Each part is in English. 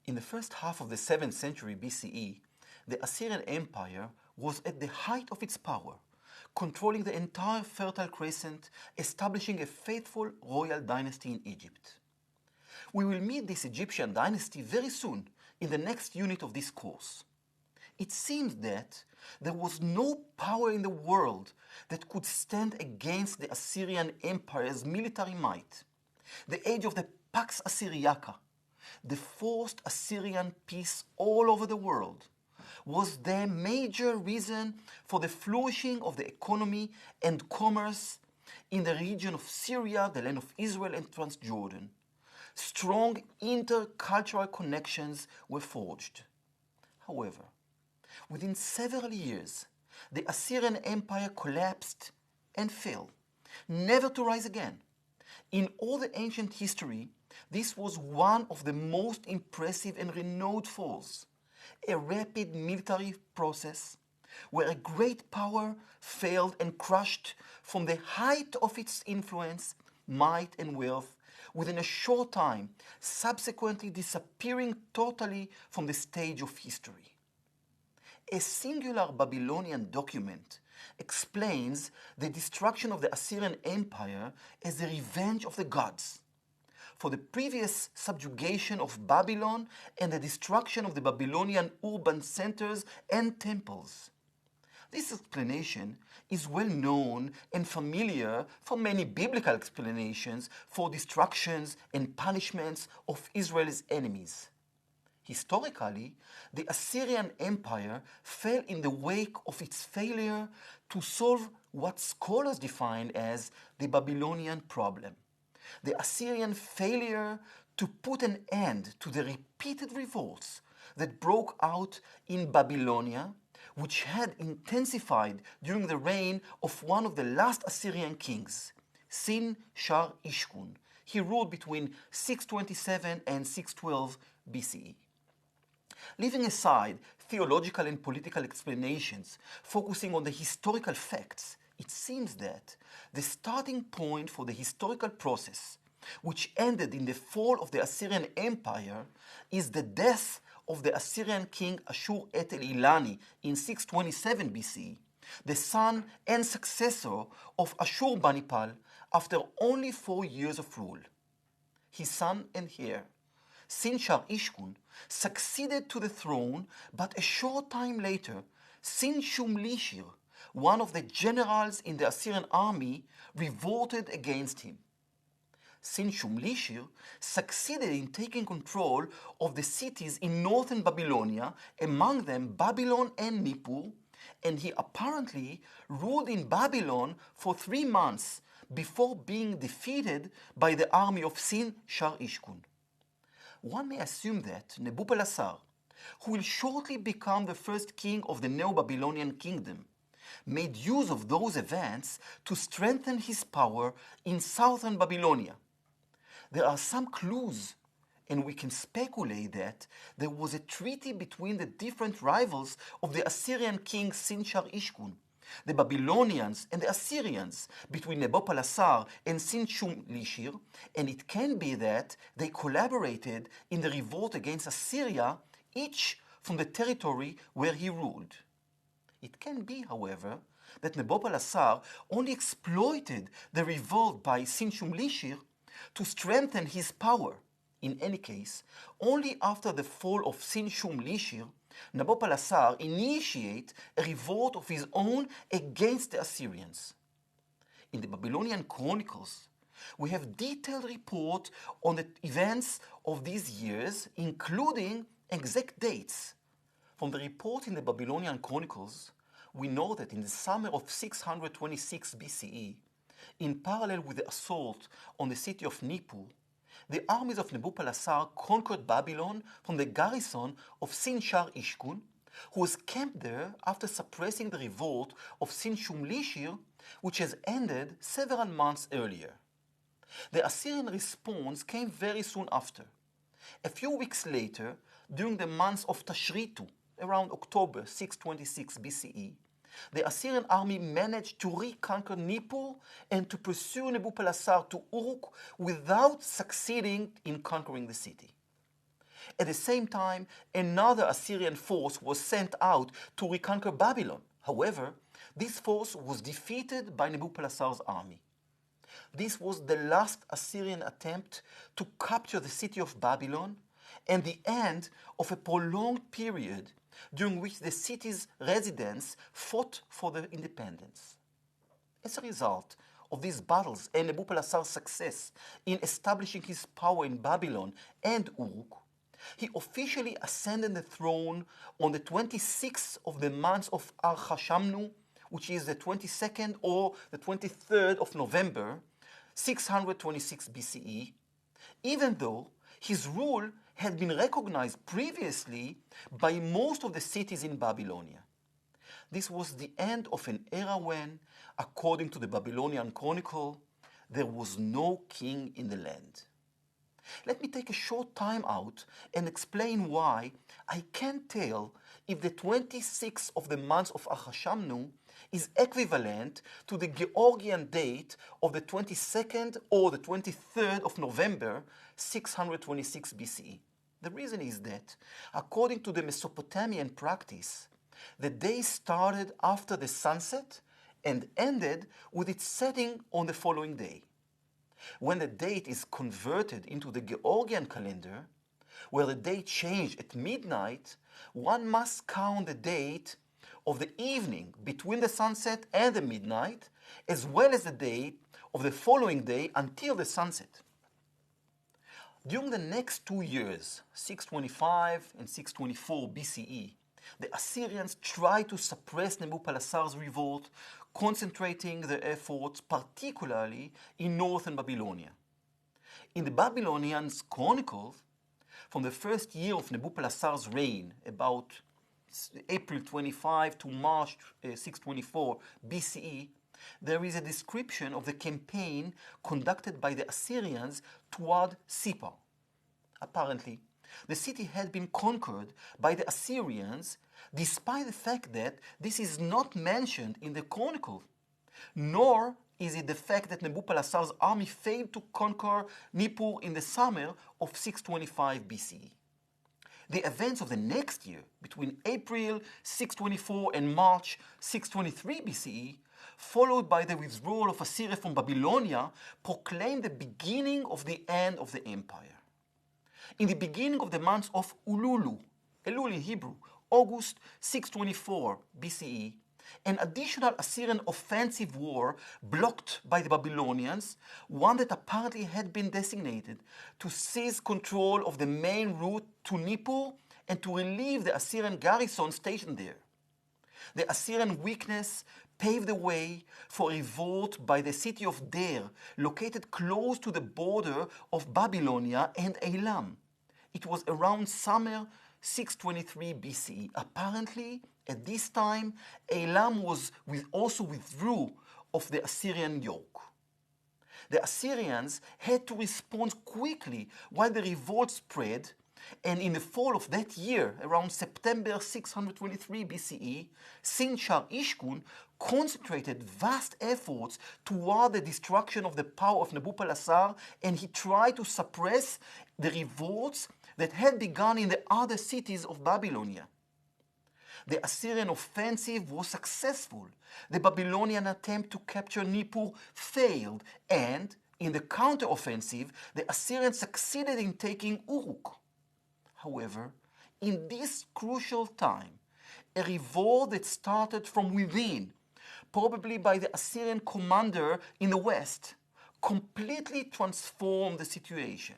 In the first half of the 7th century BCE, the Assyrian Empire was at the height of its power, controlling the entire Fertile Crescent, establishing a faithful royal dynasty in Egypt. We will meet this Egyptian dynasty very soon in the next unit of this course. It seems that there was no power in the world that could stand against the Assyrian Empire's military might. The age of the Pax Assyriaca, the forced Assyrian peace all over the world, was the major reason for the flourishing of the economy and commerce in the region of Syria, the land of Israel and Transjordan. Strong intercultural connections were forged. However, within several years, the Assyrian Empire collapsed and fell, never to rise again. In all the ancient history, this was one of the most impressive and renowned falls, a rapid military process where a great power failed and crushed from the height of its influence, might and wealth within a short time, subsequently disappearing totally from the stage of history. A singular Babylonian document explains the destruction of the Assyrian Empire as the revenge of the gods for the previous subjugation of Babylon and the destruction of the Babylonian urban centers and temples. This explanation is well known and familiar from many biblical explanations for destructions and punishments of Israel's enemies. Historically, the Assyrian Empire fell in the wake of its failure to solve what scholars define as the Babylonian problem. The Assyrian failure to put an end to the repeated revolts that broke out in Babylonia, which had intensified during the reign of one of the last Assyrian kings, Sin-Shar-Ishkun. He ruled between 627 and 612 BCE. Leaving aside theological and political explanations, focusing on the historical facts, it seems that the starting point for the historical process, which ended in the fall of the Assyrian Empire, is the death of the Assyrian king Ashur-etel-Ilani in 627 BCE, the son and successor of Ashur-banipal after only 4 years of rule. His son and heir, Sin-Shar-Ishkun, succeeded to the throne, but a short time later, Sin-Shumlishir, one of the generals in the Assyrian army, revolted against him. Sin-Shumlishir succeeded in taking control of the cities in northern Babylonia, among them Babylon and Nippur, and he apparently ruled in Babylon for 3 months before being defeated by the army of Sin-Shar-Ishkun. One may assume that Nebuchadnezzar, who will shortly become the first king of the Neo-Babylonian kingdom, made use of those events to strengthen his power in southern Babylonia. There are some clues, and we can speculate that there was a treaty between the different rivals of the Assyrian king Sin-Shar-Ishkun, the Babylonians and the Assyrians, between Nabopolassar and Sin-Shumlishir, and it can be that they collaborated in the revolt against Assyria, each from the territory where he ruled. It can be, however, that Nabopolassar only exploited the revolt by Sin-Shumlishir to strengthen his power. In any case, only after the fall of Sin-Shumlishir, Nabopolassar initiated a revolt of his own against the Assyrians. In the Babylonian Chronicles, we have detailed report on the events of these years, including exact dates. From the report in the Babylonian Chronicles, we know that in the summer of 626 BCE, in parallel with the assault on the city of Nippur, the armies of Nabopolassar conquered Babylon from the garrison of Sin-Shar-Ishkun, who was camped there after suppressing the revolt of Sin-Shumlishir, which has ended several months earlier. The Assyrian response came very soon after. A few weeks later, during the months of Tashritu, around October 626 BCE, the Assyrian army managed to reconquer Nippur and to pursue Nabopolassar to Uruk without succeeding in conquering the city. At the same time, another Assyrian force was sent out to reconquer Babylon. However, this force was defeated by Nebuchadnezzar's army. This was the last Assyrian attempt to capture the city of Babylon and the end of a prolonged period during which the city's residents fought for their independence. As a result of these battles and Nebuchadnezzar's success in establishing his power in Babylon and Uruk, he officially ascended the throne on the 26th of the month of Ar-Hashamnu, which is the 22nd or the 23rd of November, 626 BCE, even though his rule had been recognized previously by most of the cities in Babylonia. This was the end of an era when, according to the Babylonian Chronicle, there was no king in the land. Let me take a short time out and explain why I can't tell if the 26th of the month of Ar-Hashamnu is equivalent to the Georgian date of the 22nd or the 23rd of November, 626 BCE. The reason is that, according to the Mesopotamian practice, the day started after the sunset and ended with its setting on the following day. When the date is converted into the Georgian calendar, where the date changed at midnight, one must count the date of the evening between the sunset and the midnight, as well as the date of the following day until the sunset. During the next 2 years, 625 and 624 BCE, the Assyrians tried to suppress Nebuchadnezzar's revolt, concentrating their efforts particularly in northern Babylonia. In the Babylonian Chronicles, from the first year of Nebuchadnezzar's reign, about April 25 to March 624 BCE, there is a description of the campaign conducted by the Assyrians toward Sippar. Apparently, the city had been conquered by the Assyrians, despite the fact that this is not mentioned in the Chronicle, nor is it the fact that Nebuchadnezzar's army failed to conquer Nippur in the summer of 625 BCE. The events of the next year, between April 624 and March 623 BCE, followed by the withdrawal of Assyria from Babylonia, proclaimed the beginning of the end of the empire. In the beginning of the month of Elul in Hebrew, August 624 BCE, an additional Assyrian offensive war blocked by the Babylonians, one that apparently had been designated to seize control of the main route to Nippur and to relieve the Assyrian garrison stationed there. The Assyrian weakness paved the way for a revolt by the city of Der, located close to the border of Babylonia and Elam. It was around summer 623 BCE. Apparently, at this time, Elam also withdrew of the Assyrian yoke. The Assyrians had to respond quickly while the revolt spread, and in the fall of that year, around September 623 BCE, Sin-Shar-Ishkun concentrated vast efforts toward the destruction of the power of Nebuchadnezzar, and he tried to suppress the revolts that had begun in the other cities of Babylonia. The Assyrian offensive was successful. The Babylonian attempt to capture Nippur failed, and in the counteroffensive, the Assyrians succeeded in taking Uruk. However, in this crucial time, a revolt that started from within, probably by the Assyrian commander in the west, completely transformed the situation.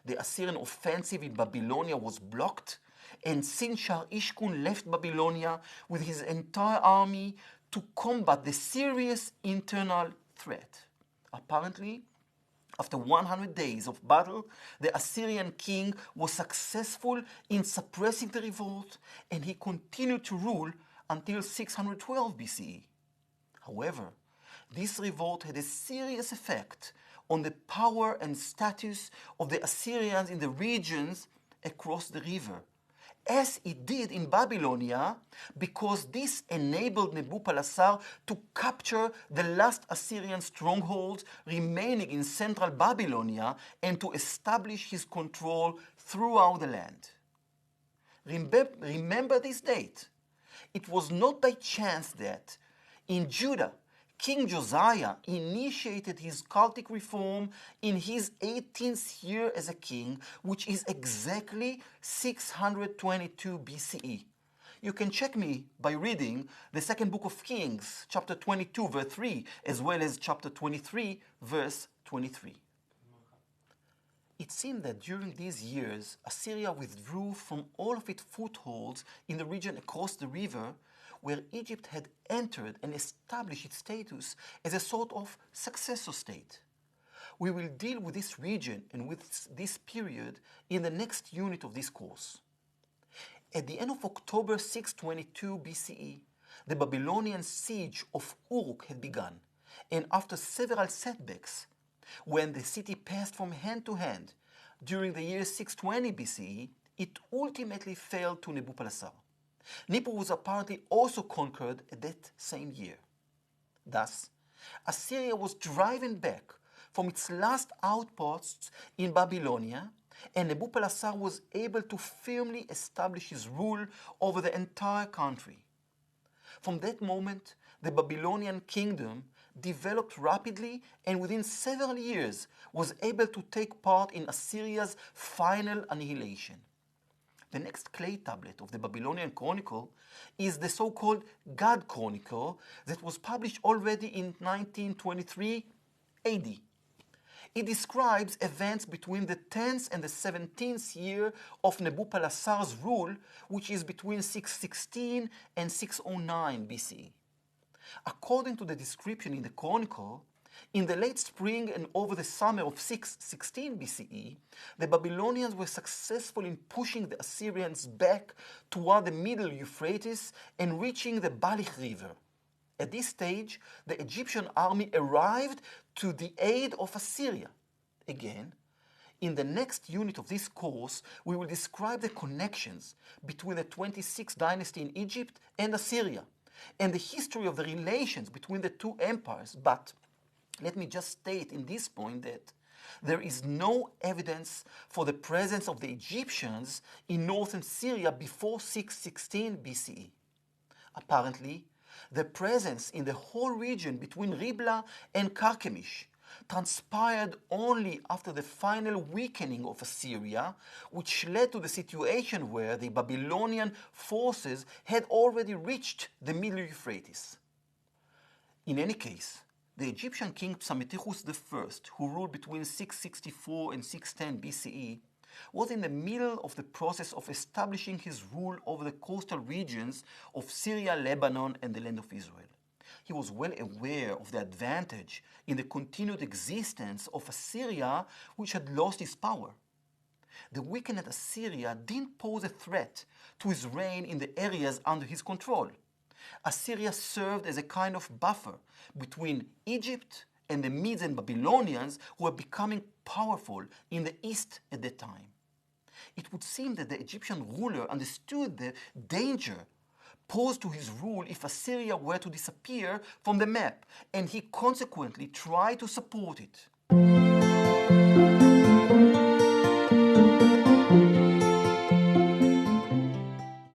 The Assyrian offensive in Babylonia was blocked, and Sin-Shar-Ishkun left Babylonia with his entire army to combat the serious internal threat. Apparently, after 100 days of battle, the Assyrian king was successful in suppressing the revolt, and he continued to rule until 612 BCE. However, this revolt had a serious effect on the power and status of the Assyrians in the regions across the river, as it did in Babylonia, because this enabled Nebuchadnezzar to capture the last Assyrian strongholds remaining in central Babylonia and to establish his control throughout the land. Remember this date. It was not by chance that in Judah, King Josiah initiated his cultic reform in his 18th year as a king, which is exactly 622 BCE. You can check me by reading the second book of Kings, chapter 22, verse 3, as well as chapter 23, verse 23. It seemed that during these years, Assyria withdrew from all of its footholds in the region across the river, where Egypt had entered and established its status as a sort of successor state. We will deal with this region and with this period in the next unit of this course. At the end of October 622 BCE, the Babylonian siege of Uruk had begun, and after several setbacks, when the city passed from hand to hand during the year 620 BCE, it ultimately fell to Nebuchadnezzar. Nippur was apparently also conquered at that same year. Thus, Assyria was driven back from its last outposts in Babylonia, and Nebuchadnezzar was able to firmly establish his rule over the entire country. From that moment, the Babylonian kingdom developed rapidly and within several years was able to take part in Assyria's final annihilation. The next clay tablet of the Babylonian Chronicle is the so-called God Chronicle that was published already in 1923 AD. It describes events between the 10th and the 17th year of Nebuchadnezzar's rule, which is between 616 and 609 BCE. According to the description in the Chronicle, in the late spring and over the summer of 616 BCE, the Babylonians were successful in pushing the Assyrians back toward the middle Euphrates and reaching the Balich River. At this stage, the Egyptian army arrived to the aid of Assyria. Again, in the next unit of this course, we will describe the connections between the 26th dynasty in Egypt and Assyria, and the history of the relations between the two empires. But let me just state in this point that there is no evidence for the presence of the Egyptians in northern Syria before 616 BCE. Apparently, the presence in the whole region between Ribla and Carchemish transpired only after the final weakening of Assyria, which led to the situation where the Babylonian forces had already reached the middle Euphrates. In any case, the Egyptian king Psammetichus I, who ruled between 664 and 610 BCE, was in the middle of the process of establishing his rule over the coastal regions of Syria, Lebanon, and the land of Israel. He was well aware of the advantage in the continued existence of Assyria, which had lost its power. The weakened Assyria didn't pose a threat to his reign in the areas under his control. Assyria served as a kind of buffer between Egypt and the Medes and Babylonians, who were becoming powerful in the east at that time. It would seem that the Egyptian ruler understood the danger posed to his rule if Assyria were to disappear from the map, and he consequently tried to support it.